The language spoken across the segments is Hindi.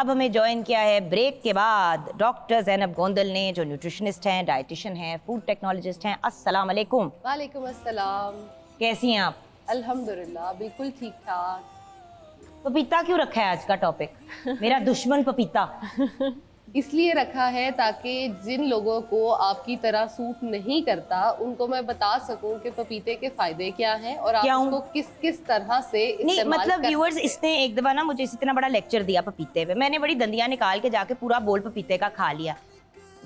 अब हमें ज्वाइन किया है ब्रेक के बाद डॉक्टर ज़ैनब गोंदल ने, जो न्यूट्रिशनिस्ट हैं, डाइटिशियन हैं, फूड टेक्नोलॉजिस्ट हैं। अस्सलाम वालेकुम। वालेकुम अस्सलाम। कैसी हैं आप? अल्हम्दुलिल्लाह बिल्कुल ठीक ठाक। पपीता क्यों रखा है आज का टॉपिक? मेरा दुश्मन पपीता। इसलिए रखा है ताकि जिन लोगों को आपकी तरह सूट नहीं करता उनको मैं बता सकूं कि पपीते के फायदे क्या हैं और आप उसको किस किस तरह से नहीं इस्तेमाल मतलब कर व्यूअर्स, सकते हैं। इसने एक दफा ना मुझे इतना बड़ा लेक्चर दिया पपीते पे, मैंने बड़ी दंदियां निकाल के जाके पूरा बोल पपीते का खा लिया।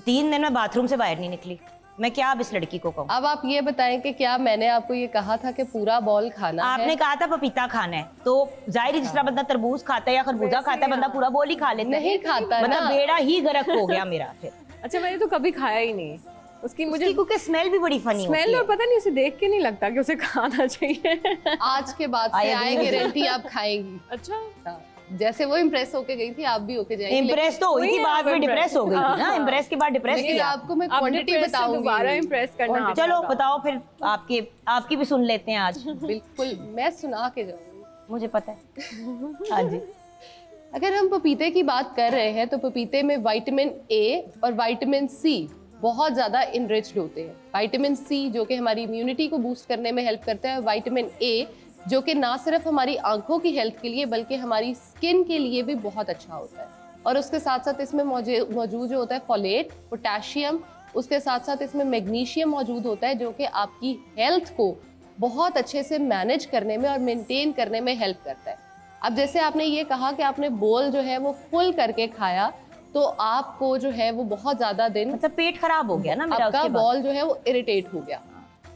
3 दिन में बाथरूम से बाहर नहीं निकली। मैं क्या अब इस लड़की को कहूँ? अब आप ये बताएं कि क्या मैंने आपको ये कहा था कि पूरा बॉल खाना आपने है? कहा था पपीता खाना है, तो जाहिर है जिस तरह बंदा तरबूज खाता है या खरबूजा खाता है, बंदा पूरा बोल ही खा लेता है। नहीं खाता मतलब ना। बेड़ा ही गर्क हो गया मेरा फिर। अच्छा, मैंने तो कभी खाया ही नहीं। उसकी मुझे क्योंकि स्मेल भी बड़ी फनी होती स्मेल है। और पता नहीं, उसे देख के नहीं लगता कि उसे खाना चाहिए। आज के बाद से आए गारंटी आप खाएंगी। अच्छा, हाँ, जैसे वो इम्प्रेस होके गई थी आप भी होके जाएंगी। इम्प्रेस तो हुई थी, बाद में डिप्रेस हो गई थी ना। इम्प्रेस के बाद डिप्रेस लेकिन किया। आपको मैं अब क्वांटिटी depress से बताऊंगी। दोबारा इम्प्रेस करना आप चलो बताओ। बताओ फिर, आपकी भी सुन लेते हैं आज। बिल्कुल मैं सुना के जाऊंगी। मुझे पता है। हाँ जी। अगर हम पपीते की बात कर रहे हैं तो पपीते में विटामिन ए और विटामिन सी बहुत ज़्यादा इनरिच्ड होते हैं। विटामिन सी जो कि हमारी इम्यूनिटी को बूस्ट करने में हेल्प करता है, विटामिन ए जो कि ना सिर्फ हमारी आंखों की हेल्थ के लिए बल्कि हमारी स्किन के लिए भी बहुत अच्छा होता है। और उसके साथ साथ इसमें मौजूद जो होता है फोलेट, पोटेशियम, उसके साथ साथ इसमें मैग्नीशियम मौजूद होता है जो कि आपकी हेल्थ को बहुत अच्छे से मैनेज करने में और मेंटेन करने में हेल्प करता है। अब जैसे आपने ये कहा कि आपने बोल जो है वो फुल करके खाया, तो आपको जो है वो बहुत ज़्यादा दिन मतलब पेट खराब हो गया ना मेरा आपका उसके बाद। बॉल जो है वो इरिटेट हो गया,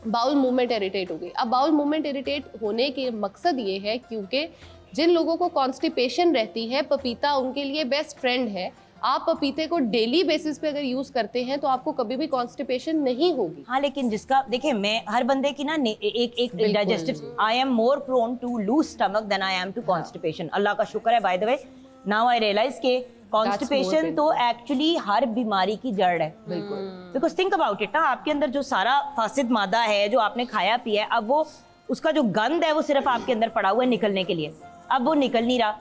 बाउल मूवमेंट इरिटेट हो गई। अब बाउल मूवमेंट इरिटेट होने के मकसद ये है क्योंकि जिन लोगों को कॉन्स्टिपेशन रहती है, पपीता उनके लिए बेस्ट फ्रेंड है। आप पपीते को डेली बेसिस पे अगर यूज करते हैं तो आपको कभी भी कॉन्स्टिपेशन नहीं होगी। हाँ, लेकिन जिसका देखिए, मैं हर बंदे की ना एक digestive, I am more prone to loose stomach than I am to constipation. Allah का शुक्र है, by the way now I realise के कॉन्स्टिपेशन तो एक्चुअली हर बीमारी की जड़ है। बिल्कुल। बिकॉज थिंक अबाउट इट ना, आपके अंदर जो सारा फासिद मादा है जो आपने खाया पिया है, अब वो उसका जो गंद है वो सिर्फ आपके अंदर पड़ा हुआ है निकलने के लिए। अब वो निकल नहीं रहा,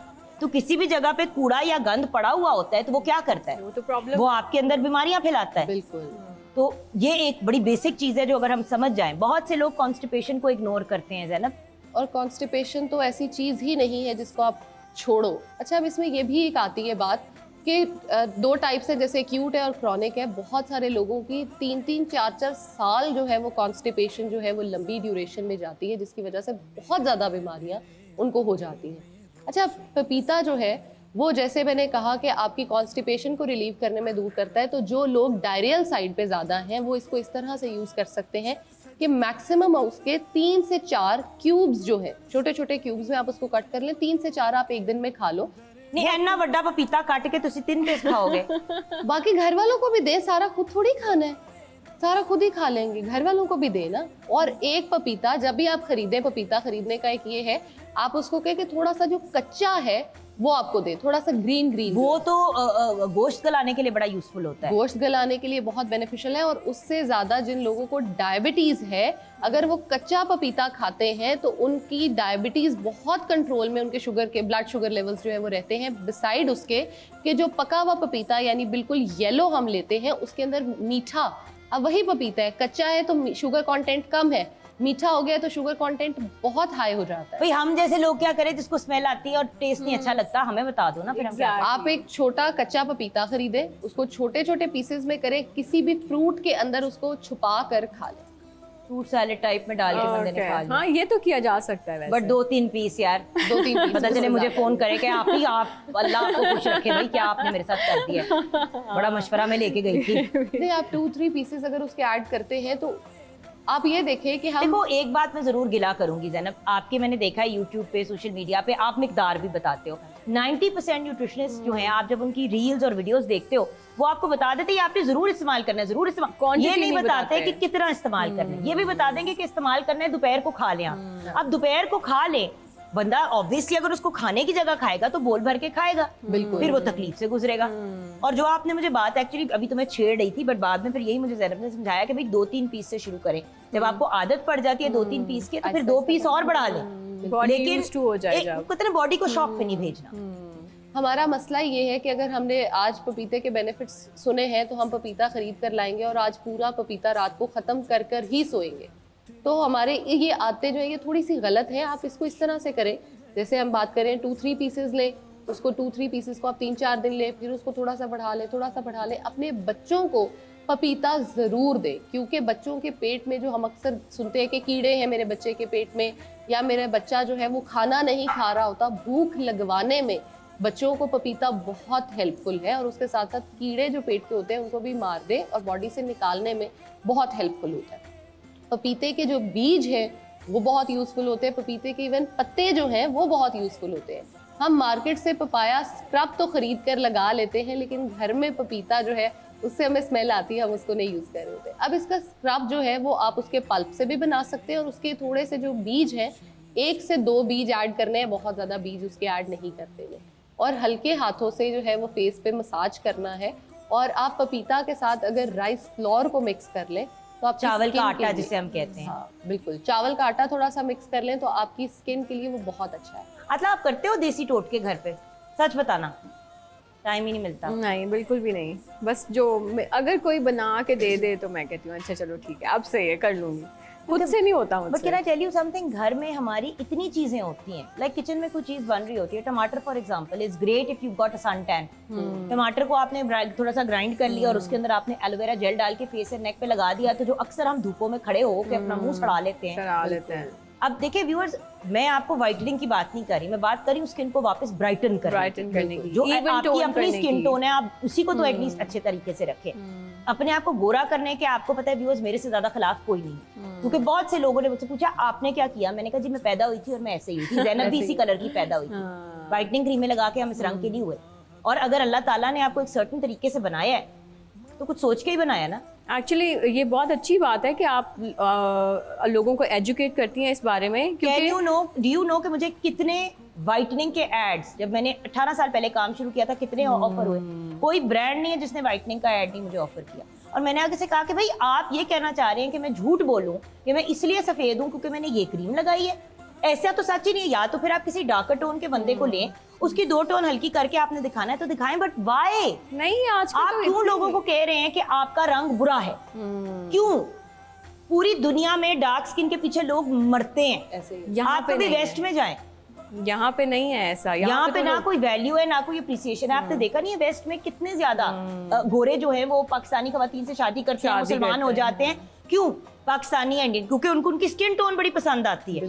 तो किसी भी जगह पे कूड़ा या गंद पड़ा हुआ होता है तो वो क्या करता है? वो तो प्रॉब्लम, वो आपके अंदर बीमारियां फैलाता है। बिल्कुल। तो ये एक बड़ी बेसिक चीज है जो अगर हम समझ जाएं। बहुत से लोग कॉन्स्टिपेशन को इग्नोर करते हैं ज़ैनब। और कॉन्स्टिपेशन तो ऐसी चीज़ ही नहीं है जिसको आप छोड़ो। अच्छा, अब इसमें ये भी एक आती है बात कि 2 टाइप से, जैसे एक्यूट है और क्रॉनिक है। बहुत सारे लोगों की 3-3, 4-4 साल जो है वो कॉन्स्टिपेशन जो है वो लंबी ड्यूरेशन में जाती है, जिसकी वजह से बहुत ज़्यादा बीमारियां उनको हो जाती हैं। अच्छा, पपीता जो है वो, जैसे मैंने कहा कि आपकी कॉन्स्टिपेशन को रिलीव करने में दूर करता है, तो जो लोग डायरियल साइड पे ज़्यादा हैं वो इसको इस तरह से यूज़ कर सकते हैं कि मैक्सिमम उसके 3 से 4 क्यूब्स जो है, छोटे छोटे क्यूब्स में आप उसको कट कर लें। 3 से 4 आप एक दिन में खा लो। नहीं, इतना बड़ा पपीता काट के तुसी 3 पीस खाओगे? बाकी घर वालों को भी दे, सारा खुद थोड़ी खाना है, सारा खुद ही खा लेंगे। घर वालों को भी देना। और एक पपीता जब भी आप खरीदें, पपीता खरीदने का एक ये है, आप उसको कहें कि थोड़ा सा जो कच्चा है वो आपको दे, थोड़ा सा ग्रीन ग्रीन। वो तो गोश्त गलाने के लिए बड़ा यूजफुल होता है। गोश्त गलाने के लिए बहुत बेनिफिशियल है। और उससे ज़्यादा जिन लोगों को डायबिटीज़ है, अगर वो कच्चा पपीता खाते हैं तो उनकी डायबिटीज़ बहुत कंट्रोल में, उनके शुगर के ब्लड शुगर लेवल्स जो है वो रहते हैं। बिसाइड उसके कि जो पका हुआ पपीता यानी बिल्कुल येलो हम लेते हैं, उसके अंदर मीठा, अब वही पपीता है, कच्चा है तो शुगर कंटेंट कम है, मीठा हो गया तो शुगर कंटेंट बहुत हाई हो जाता है। भाई हम जैसे लोग क्या करें जिसको स्मेल आती है और टेस्ट नहीं अच्छा लगता, हमें बता दो ना फिर हम क्या करें? आप एक छोटा कच्चा पपीता खरीदें, उसको छोटे छोटे पीसेस में करें, किसी भी फ्रूट के अंदर उसको छुपा कर खा लें। फ्रूट सैलेड टाइप में डाल के बंदे ने खा लिया। हाँ, ये तो किया जा सकता है वैसे। बट 2-3 पीस यार, 2-3 पीस पता चले मुझे फोन करे कि आप अल्लाह आपको खुश रखे भाई, क्या आपने मेरे साथ कर दिया। बड़ा मशवरा में लेके गई थी। नहीं, आप 2-3 पीसेस अगर उसके ऐड करते हैं तो आप ये देखें कि हम, देखो एक बात मैं जरूर गिला करूंगी ज़ैनब, आपके मैंने देखा है यूट्यूब पे, सोशल मीडिया पे आप मिकदार भी बताते हो। 90% न्यूट्रिशनिस्ट जो हैं, आप जब उनकी रील्स और वीडियोस देखते हो वो आपको बता देते हैं आपने जरूर इस्तेमाल करना है, जरूर इस्तेमाल। ये नहीं बताते कि कितना इस्तेमाल करना है। ये भी बता देंगे कि इस्तेमाल करना है, दोपहर को खा लें आप। अब दोपहर को खा लें, बंदा ऑब्वियसली अगर उसको खाने की जगह खाएगा तो बोल भर के खाएगा, बिल्कुल, फिर वो तकलीफ से गुजरेगा। और जो आपने मुझे बात एक्चुअली अभी तो मैं छेड़ रही थी, बट बाद में फिर यही मुझे ज़ैनब ने समझाया कि भाई 2-3 पीस से शुरू करें। जब आपको आदत पड़ जाती है 2-3 पीस की, तो फिर 2 पीस और बढ़ा लें। बॉडी यूज्ड टू हो जाएगा। कहते हैं बॉडी को शॉक पे नहीं भेजना। हमारा मसला ये है कि अगर हमने आज पपीते के बेनिफिट्स सुने हैं तो हम पपीता खरीद कर लाएंगे और आज पूरा पपीता रात को ख़त्म कर कर ही सोएंगे। तो हमारे ये आदतें जो है ये थोड़ी सी गलत है। आप इसको इस तरह से करें, जैसे हम बात करें 2-3 पीसेस लें, उसको 2-3 पीसेस को आप 3-4 दिन लें, फिर उसको थोड़ा सा बढ़ा लें, थोड़ा सा बढ़ा लें। अपने बच्चों को पपीता ज़रूर दें, क्योंकि बच्चों के पेट में जो हम अक्सर सुनते हैं कि कीड़े हैं मेरे बच्चे के पेट में, या मेरा बच्चा जो है वो खाना नहीं खा रहा होता, भूख लगवाने में बच्चों को पपीता बहुत हेल्पफुल है। और उसके साथ साथ कीड़े जो पेट के होते हैं उनको भी मार दे और बॉडी से निकालने में बहुत हेल्पफुल होता है। पपीते के जो बीज हैं वो बहुत यूज़फुल होते हैं, पपीते के इवन पत्ते जो हैं वो बहुत यूज़फुल होते हैं। हम मार्केट से पपाया स्क्रब तो खरीद कर लगा लेते हैं, लेकिन घर में पपीता जो है उससे हमें स्मेल आती है, हम उसको नहीं यूज़ कर रहे होते। अब इसका स्क्रब जो है वो आप उसके पल्प से भी बना सकते हैं और उसके थोड़े से जो बीज हैं 1 से 2 बीज ऐड करने हैं, बहुत ज़्यादा बीज उसके ऐड नहीं करते हैं। और हल्के हाथों से जो है वो फेस पे मसाज करना है। और आप पपीता के साथ अगर राइस फ्लोर को मिक्स कर लें तो आप चावल का आटा जिसे हम कहते हैं, हाँ बिल्कुल, चावल का आटा थोड़ा सा मिक्स कर लें तो आपकी स्किन के लिए वो बहुत अच्छा है। मतलब आप करते हो देसी टोटके घर पे? सच बताना, टाइम ही नहीं मिलता। नहीं, बिल्कुल भी नहीं। बस जो अगर कोई बना के दे दे तो मैं कहती हूँ अच्छा चलो ठीक है, अब सही है, कर लूंगी, खुद से नहीं होता बट मुझसे। Can I tell you something, घर में हमारी इतनी चीजें होती हैं, लाइक किचन में कोई चीज बन रही होती है, टमाटर for example is great if you got a sun tan. टमाटर को आपने थोड़ा सा ग्राइंड कर लिया और उसके अंदर आपने एलोवेरा जेल डाल के फेस और नेक पे लगा दिया, तो जो अक्सर हम धूपों में खड़े हो के अपना मुंह सड़ा लेते हैं। चढ़ा लेते हैं। अब देखिए व्यूअर्स, मैं आपको व्हाइटनिंग की बात नहीं कर रही, मैं बात कर रही हूँ स्किन को वापस ब्राइटन करने की। जो Even आपकी tone अपनी करने स्किन की। टोन है, आप उसी को तो एटलीस्ट अच्छे तरीके से रखें। अपने आप को गोरा करने के, आपको पता है व्यूअर्स, मेरे से ज्यादा खिलाफ कोई नहीं, क्योंकि बहुत से लोगों ने मुझसे पूछा आपने क्या किया, मैंने कहा जी मैं पैदा हुई थी और मैं ऐसे ही हुई थी, ज़ैनब भी इसी कलर की पैदा हुई थी। व्हाइटनिंग क्रीमें लगा के हम इस रंग के नहीं हुए। और अगर अल्लाह ताला ने आपको एक सर्टेन तरीके से बनाया है तो कुछ सोच के ही बनाया ना। एक्चुअली ये बहुत अच्छी बात है कि आप लोगों को एजुकेट करती हैं इस बारे में, डू क्योंकि यू नो कि मुझे कितने व्हाइटनिंग के एड्स, जब मैंने 18 साल पहले काम शुरू किया था, कितने ऑफर हुए। कोई ब्रांड नहीं है जिसने व्हाइटनिंग का एड नहीं मुझे ऑफर किया। और मैंने आगे से कहा कि भाई आप ये कहना चाह रहे हैं कि मैं झूठ बोलूं कि मैं इसलिए सफेद हूं क्योंकि मैंने ये क्रीम लगाई है, ऐसा तो सच ही नहीं है। या तो फिर आप किसी डार्कर टोन के बंदे को लें, उसकी 2 टोन हल्की करके आपने दिखाना है तो दिखाएं, बट वाई? नहीं, आज आप क्यों लोगों को कह रहे हैं कि आपका रंग बुरा है? क्यों? पूरी दुनिया में डार्क स्किन के पीछे लोग मरते हैं, ऐसे ही। यहाँ आप पे कभी नहीं वेस्ट में जाएं, यहाँ पे नहीं है ऐसा। यहाँ पे तो ना लोग- कोई वैल्यू है ना कोई अप्रिसिएशन है। आपने देखा नहीं है वेस्ट में कितने ज्यादा गोरे जो हैं वो पाकिस्तानी खवातीन से शादी करते हैं, शादी मुसलमान करते हो हैं। जाते हैं। क्यों? पाकिस्तानी इंडियन, क्योंकि उनको उनकी स्किन टोन बड़ी पसंद आती है।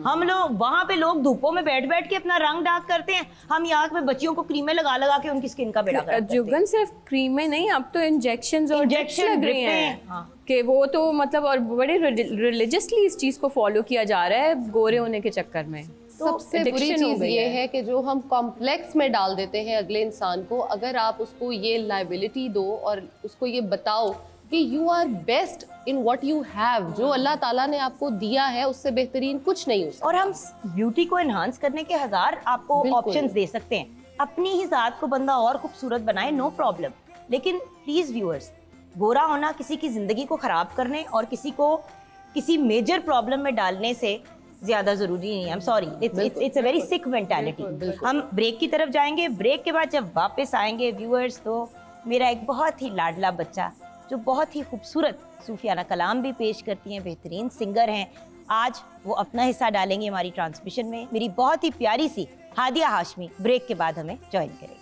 हम लोग वहां पे लोग धूपों में बैठ बैठ के अपना रंग डार्क करते हैं, हम यहाँ पे बच्चियों को क्रीमें लगा लगा के उनकी स्किन का बेड़ा गर्क करते हैं। जुगन सिर्फ क्रीमें नहीं, अब तो इंजेक्शंस और Injection ड्रिप्स लग रही drip हैं हैं, हाँ। कि वो तो मतलब और बड़े रिलीजियसली इस चीज को फॉलो किया जा रहा है गोरे होने के चक्कर में। तो सबसे बुरी addiction हो चीज गई ये है कि जो हम कॉम्प्लेक्स में डाल देते हैं अगले इंसान को, अगर आप उसको ये लाइबिलिटी दो और उसको ये बताओ कि you are best in what you have, जो अल्लाह ताला ने आपको दिया है उससे बेहतरीन कुछ नहीं हो सकता। और हम ब्यूटी को एनहांस करने के 1000 आपको बिल्कुल। ऑप्शंस दे सकते हैं, अपनी ही जात को बंदा और खूबसूरत बनाए, नो प्रॉब्लम। लेकिन प्लीज व्यूअर्स, गोरा होना किसी की जिंदगी को खराब करने और किसी को किसी मेजर प्रॉब्लम में डालने से ज्यादा जरूरी नहीं है। I am sorry, it's a very sick mentality. हम ब्रेक की तरफ जाएंगे, ब्रेक के बाद जब वापस आएंगे व्यूअर्स, तो मेरा एक बहुत ही लाडला बच्चा जो बहुत ही खूबसूरत सूफियाना कलाम भी पेश करती हैं, बेहतरीन सिंगर हैं, आज वो अपना हिस्सा डालेंगे हमारी ट्रांसमिशन में। मेरी बहुत ही प्यारी सी हादिया हाशमी ब्रेक के बाद हमें ज्वाइन करें।